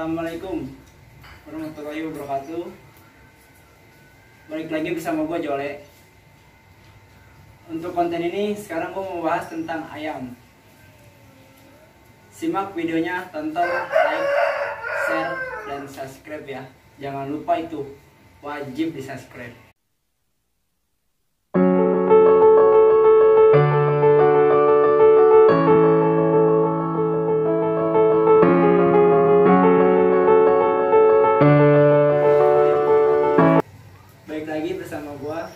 Assalamualaikum warahmatullahi wabarakatuh. Balik lagi bersama gue Jole. Untuk konten ini sekarang gue mau bahas tentang ayam. Simak videonya, tonton, like, share, dan subscribe ya. Jangan lupa itu, wajib di subscribe. Baik lagi bersama gua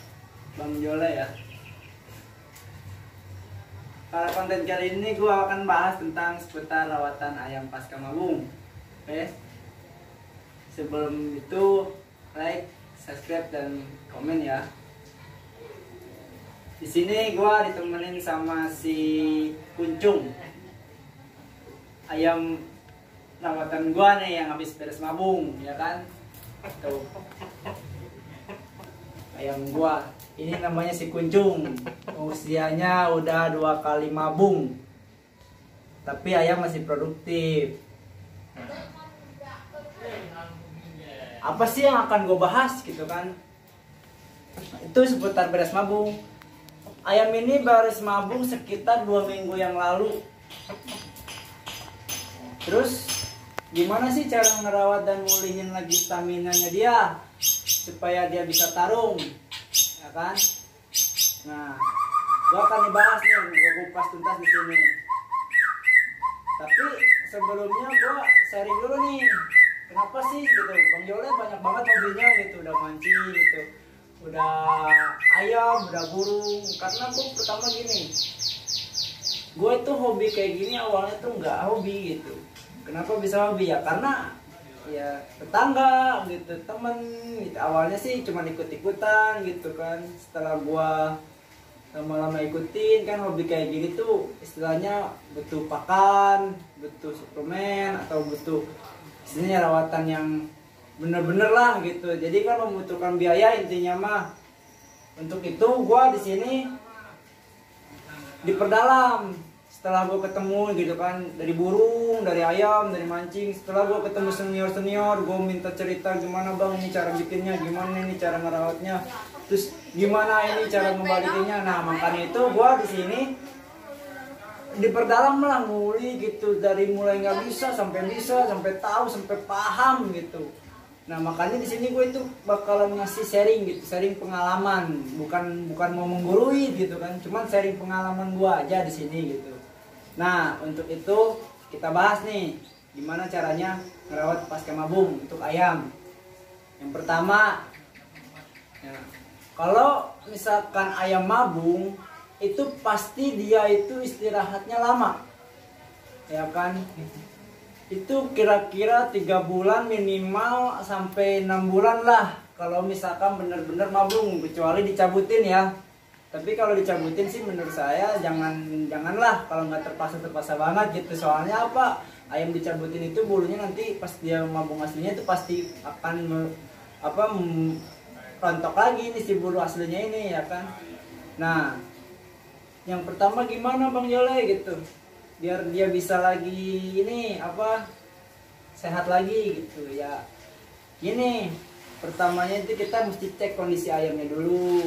Bang Jole ya. Pada konten kali ini gua akan bahas tentang seputar rawatan ayam pasca mabung. Oke. Sebelum itu like, subscribe dan komen ya. Di sini gua ditemenin sama si Kuncung. Ayam rawatan gua nih yang habis beres mabung, ya kan? Tuh. Ayam gua ini namanya si Kuncung, usianya udah 2 kali mabung, tapi ayam masih produktif. Apa sih yang akan gue bahas gitu kan? Itu seputar beres mabung. Ayam ini beres mabung sekitar 2 minggu yang lalu. Terus gimana sih cara ngerawat dan mulihin lagi staminanya dia supaya dia bisa tarung, ya kan? Nah, gua akan dibahas nih, gua kupas tuntas di sini. Tapi sebelumnya gua sharing dulu nih, kenapa sih gitu? Bang Jole banyak banget hobinya gitu, udah mancing gitu, udah ayam, udah burung. Karena gua pertama gini, gua itu hobi kayak gini awalnya tuh nggak hobi gitu. Kenapa bisa hobi ya? Karena ya tetangga gitu, temen gitu. Awalnya sih cuma ikut-ikutan gitu kan. Setelah gua lama-lama ikutin kan, hobi kayak gini tuh istilahnya butuh pakan, butuh suplemen, atau butuh istilahnya rawatan yang bener-bener lah gitu. Jadi kan membutuhkan biaya intinya mah. Untuk itu gua di sini diperdalam. Setelah gue ketemu gitu kan, dari burung, dari ayam, dari mancing. Setelah gue ketemu senior-senior, gue minta cerita gimana bang ini cara bikinnya, gimana ini cara ngerawatnya, terus gimana ini cara membalikinnya. Nah makanya itu gue di sini diperdalam lah, nguli gitu, dari mulai nggak bisa, sampai tahu, sampai paham gitu. Nah makanya di sini gue itu bakalan ngasih sharing gitu, sharing pengalaman, bukan mau menggurui gitu kan, cuman sharing pengalaman gue aja di sini gitu. Nah, untuk itu kita bahas nih gimana caranya ngerawat pasca mabung untuk ayam. Yang pertama, ya, kalau misalkan ayam mabung itu pasti dia itu istirahatnya lama, ya kan? Itu kira-kira 3 bulan minimal sampai 6 bulan lah kalau misalkan bener-bener mabung, kecuali dicabutin ya. Tapi kalau dicabutin sih menurut saya janganlah, kalau nggak terpaksa banget gitu. Soalnya apa? Ayam dicabutin itu bulunya nanti pas dia mabung aslinya itu pasti akan rontok lagi nih si bulu aslinya ini, ya kan. Nah, yang pertama gimana Bang Jole gitu, biar dia bisa lagi ini sehat lagi gitu ya. Gini, pertamanya itu kita mesti cek kondisi ayamnya dulu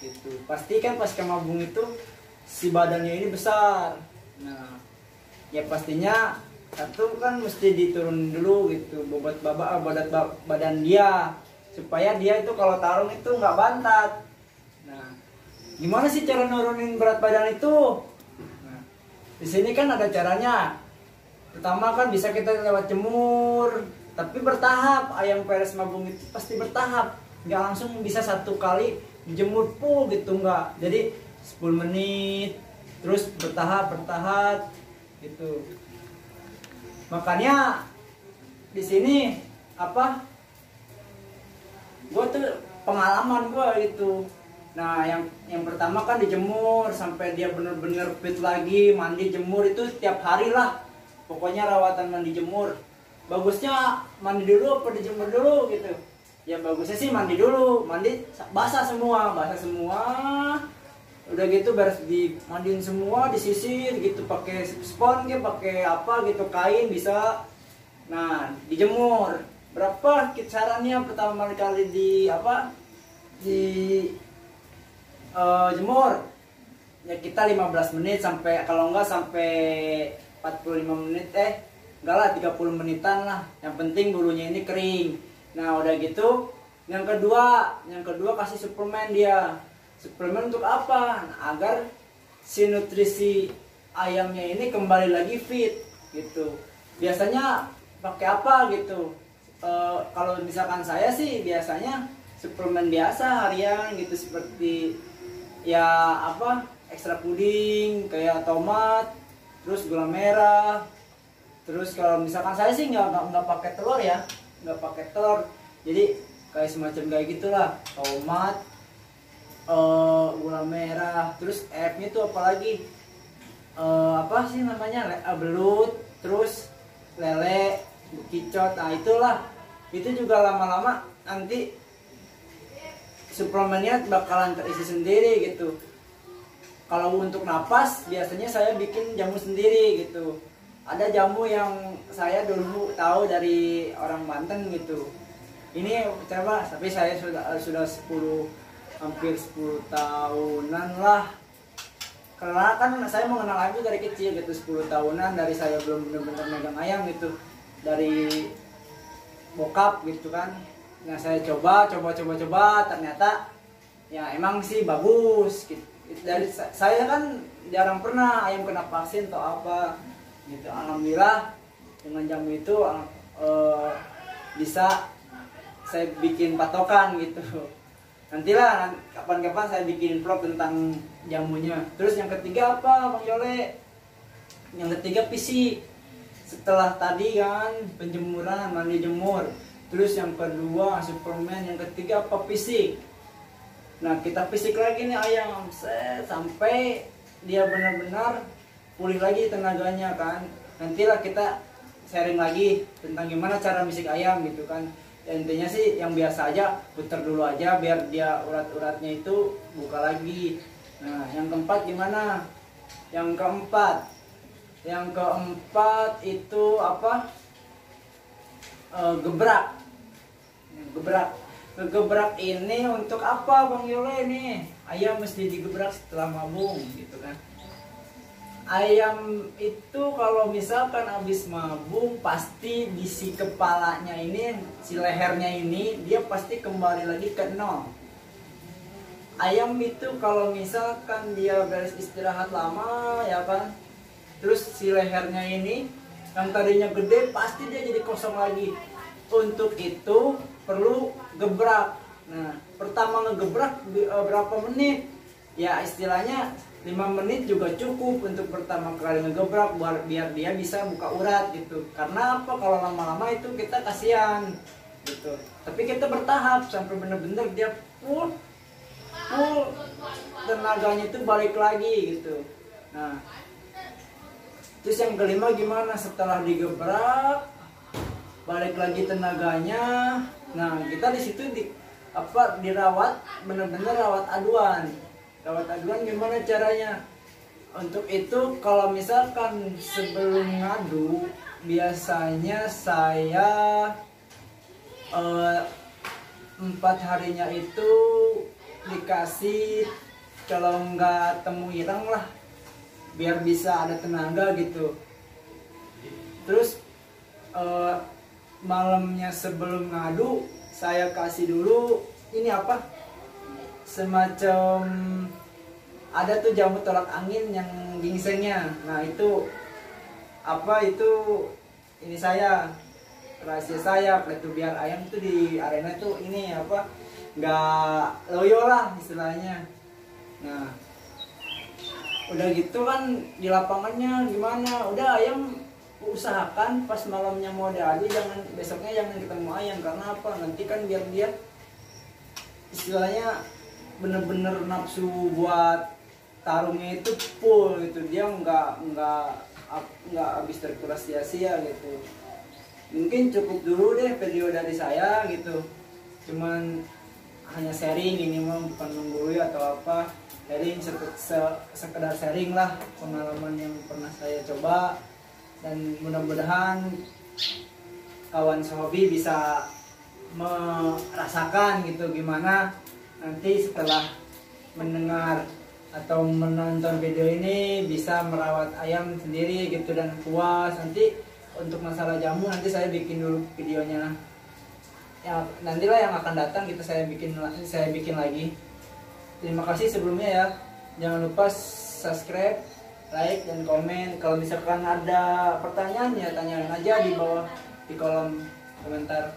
gitu. Pasti kan pasca mabung itu si badannya ini besar. Nah, ya pastinya satu kan mesti diturun dulu gitu bobot badan dia, supaya dia itu kalau tarung itu nggak bantat. Nah, gimana sih cara nurunin berat badan itu? Nah, di sini kan ada caranya. Pertama kan bisa kita lewat jemur, tapi bertahap. Ayam peres mabung itu pasti bertahap, nggak langsung bisa satu kali dijemur full gitu, enggak. Jadi 10 menit terus bertahap gitu. Makanya di sini gue tuh pengalaman gue gitu. Nah yang pertama kan dijemur sampai dia bener-bener fit lagi, mandi jemur itu tiap hari lah. Pokoknya rawatan mandi jemur. Bagusnya mandi dulu apa dijemur dulu gitu? Ya bagusnya sih mandi dulu, mandi basah semua, udah gitu beres dimandiin semua, disisir gitu pakai spons, pakai apa gitu, kain bisa. Nah, dijemur. Berapa kisarannya pertama kali di jemur? Ya kita 15 menit sampai, kalau enggak sampai 45 menit, enggak lah 30 menitan lah. Yang penting bulunya ini kering. Nah, udah gitu yang kedua kasih suplemen dia. Suplemen untuk apa? Nah, agar si nutrisi ayamnya ini kembali lagi fit gitu. Biasanya pakai apa gitu? Kalau misalkan saya sih biasanya suplemen biasa harian gitu, seperti ya ekstra puding kayak tomat, terus gula merah. Terus kalau misalkan saya sih nggak pakai telur ya, nggak pakai telur. Jadi kayak semacam kayak gitulah, tomat, gula merah, terus F-nya tuh apalagi apa sih namanya, belut, terus lele, kicot. Nah itulah, itu juga lama-lama nanti suplemennya bakalan terisi sendiri gitu. Kalau untuk napas biasanya saya bikin jamu sendiri gitu. Ada jamu yang saya dulu tahu dari orang Banten gitu. Ini coba, tapi saya sudah hampir 10 tahunan lah. Karena kan saya mengenal ayam itu dari kecil gitu, 10 tahunan dari saya belum benar-benar megang ayam gitu. Dari bokap gitu kan. Nah, saya coba ternyata ya emang sih bagus gitu. Dari saya kan jarang pernah ayam kena vaksin atau apa gitu. Alhamdulillah dengan jamu itu bisa saya bikin patokan gitu. Nantilah kapan-kapan saya bikin vlog tentang jamunya. Terus yang ketiga apa, Bang Yole? Yang ketiga fisik. Setelah tadi kan penjemuran, mandi jemur. Terus yang kedua suplemen, yang ketiga apa, fisik. Nah, kita fisik lagi nih ayam sampai dia benar-benar pulih lagi tenaganya kan. Nantilah kita sharing lagi tentang gimana cara fisik ayam gitu kan. Ya, intinya sih yang biasa aja, putar dulu aja biar dia urat-uratnya itu buka lagi. Nah, yang keempat gimana? Yang keempat itu apa? Gebrak. Gebrak ini untuk apa, Bang Yole nih? Ayam mesti digebrak setelah mabung gitu kan. Ayam itu kalau misalkan habis mabung, pasti di si kepalanya ini, si lehernya ini, dia pasti kembali lagi ke nol. Ayam itu kalau misalkan dia beres istirahat lama ya kan, terus si lehernya ini yang tadinya gede pasti dia jadi kosong lagi. Untuk itu perlu gebrak. Nah, pertama ngegebrak berapa menit? Ya istilahnya 5 menit juga cukup untuk pertama kali ngegebrak, biar dia bisa buka urat gitu. Karena apa? Kalau lama-lama itu kita kasihan gitu. Tapi kita bertahap sampai bener-bener dia full tenaganya itu balik lagi gitu. Nah, terus yang kelima gimana? Setelah digebrak balik lagi tenaganya. Nah, kita di situ dirawat, bener-bener rawat aduan. Rawat aduan gimana caranya? Untuk itu kalau misalkan sebelum ngadu, biasanya saya 4 harinya itu dikasih, kalau nggak temu ireng lah, biar bisa ada tenaga gitu. Terus malamnya sebelum ngadu saya kasih dulu ini apa, semacam ada tuh jamu tolak angin yang ginsengnya. Nah itu apa, itu ini saya, rahasia saya itu biar ayam tuh di arena tuh ini apa, nggak loyo lah istilahnya. Nah udah gitu kan di lapangannya gimana, udah ayam usahakan pas malamnya mau diadu besoknya jangan ketemu ayam. Karena apa? Nanti kan biar dia istilahnya bener-bener nafsu buat tarungnya itu full gitu, dia nggak habis terkuras sia-sia gitu. Mungkin cukup dulu deh video dari saya gitu, cuman hanya sharing, ini mah bukan menggurui atau apa, sharing sekedar sharing lah pengalaman yang pernah saya coba. Dan mudah-mudahan kawan sehobi bisa merasakan gitu gimana nanti setelah mendengar atau menonton video ini bisa merawat ayam sendiri gitu dan puas. Nanti untuk masalah jamu nanti saya bikin dulu videonya ya, nantilah yang akan datang gitu saya bikin lagi. Terima kasih sebelumnya ya, jangan lupa subscribe, like, dan komen. Kalau misalkan ada pertanyaan ya tanyain aja di bawah di kolom komentar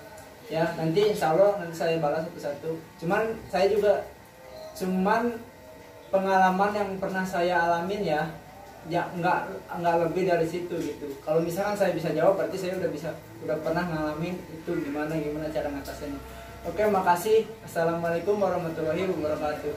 ya, nanti insya Allah nanti saya balas satu-satu. Cuman pengalaman yang pernah saya alamin ya nggak lebih dari situ gitu. Kalau misalkan saya bisa jawab berarti saya udah pernah ngalamin itu gimana cara ngatasinnya. Oke, makasih. Assalamualaikum warahmatullahi wabarakatuh.